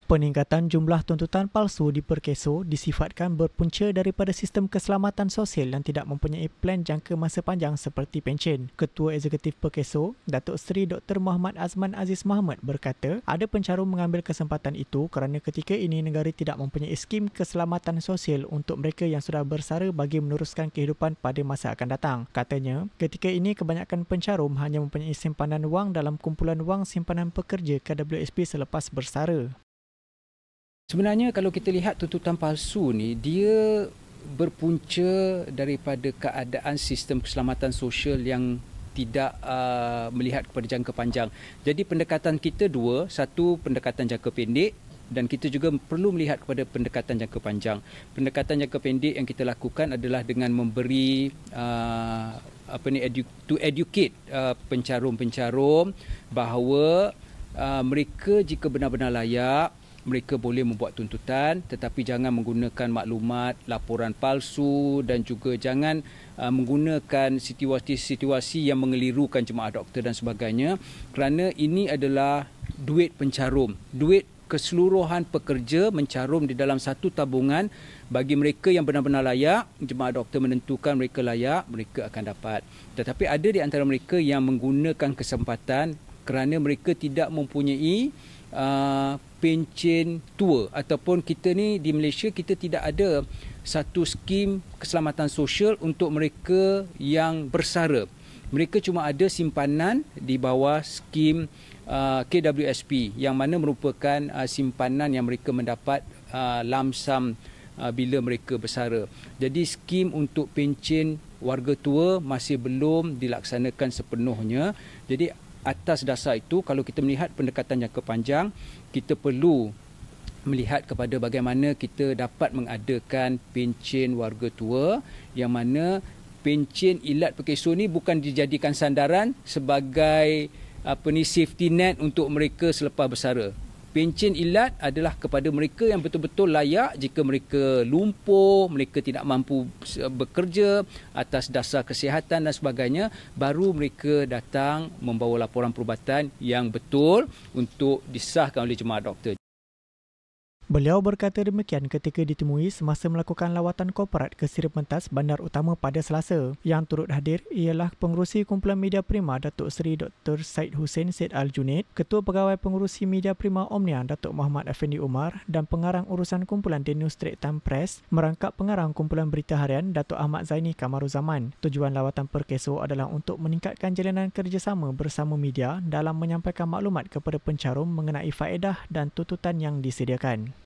Peningkatan jumlah tuntutan palsu di Perkeso disifatkan berpunca daripada sistem keselamatan sosial yang tidak mempunyai plan jangka masa panjang seperti pencen. Ketua Eksekutif Perkeso, Datuk Seri Dr. Muhammad Azman Aziz Mohamad berkata, ada pencarum mengambil kesempatan itu kerana ketika ini negara tidak mempunyai skim keselamatan sosial untuk mereka yang sudah bersara bagi meneruskan kehidupan pada masa akan datang. Katanya, ketika ini kebanyakan pencarum hanya mempunyai simpanan wang dalam kumpulan wang simpanan pekerja KWSP selepas bersara. Sebenarnya kalau kita lihat tuntutan palsu ni, dia berpunca daripada keadaan sistem keselamatan sosial yang tidak melihat kepada jangka panjang. Jadi pendekatan kita dua, satu pendekatan jangka pendek dan kita juga perlu melihat kepada pendekatan jangka panjang. Pendekatan jangka pendek yang kita lakukan adalah dengan memberi to educate pencarum-pencarum bahawa mereka jika benar-benar layak, mereka boleh membuat tuntutan, tetapi jangan menggunakan maklumat, laporan palsu dan juga jangan menggunakan situasi-situasi yang mengelirukan jemaah doktor dan sebagainya, kerana ini adalah duit pencarum, duit keseluruhan pekerja mencarum di dalam satu tabungan. Bagi mereka yang benar-benar layak, jemaah doktor menentukan mereka layak, mereka akan dapat. Tetapi ada di antara mereka yang menggunakan kesempatan kerana mereka tidak mempunyai pencen tua, ataupun kita ni di Malaysia kita tidak ada satu skim keselamatan sosial untuk mereka yang bersara. Mereka cuma ada simpanan di bawah skim KWSP yang mana merupakan simpanan yang mereka mendapat lump sum bila mereka bersara. Jadi skim untuk pencen warga tua masih belum dilaksanakan sepenuhnya. Jadi atas dasar itu, kalau kita melihat pendekatan jangka panjang, kita perlu melihat kepada bagaimana kita dapat mengadakan pencen warga tua, yang mana pencen ilat Perkeso ni bukan dijadikan sandaran sebagai safety net untuk mereka selepas bersara. Pencen ilat adalah kepada mereka yang betul-betul layak jika mereka lumpuh, mereka tidak mampu bekerja atas dasar kesihatan dan sebagainya, baru mereka datang membawa laporan perubatan yang betul untuk disahkan oleh jemaah doktor. Beliau berkata demikian ketika ditemui semasa melakukan lawatan korporat ke Sirip Mentas Bandar Utama pada Selasa. Yang turut hadir ialah Pengerusi Kumpulan Media Prima Datuk Seri Dr. Syed Hussein Syed Al-Junaid, Ketua Pegawai Pengerusi Media Prima Omnia Datuk Muhammad Effendi Umar dan Pengarang Urusan Kumpulan The New Straits Times Press, merangkap Pengarang Kumpulan Berita Harian Datuk Ahmad Zaini Kamaruzaman. Tujuan lawatan Perkeso adalah untuk meningkatkan jalinan kerjasama bersama media dalam menyampaikan maklumat kepada pencarum mengenai faedah dan tuntutan yang disediakan.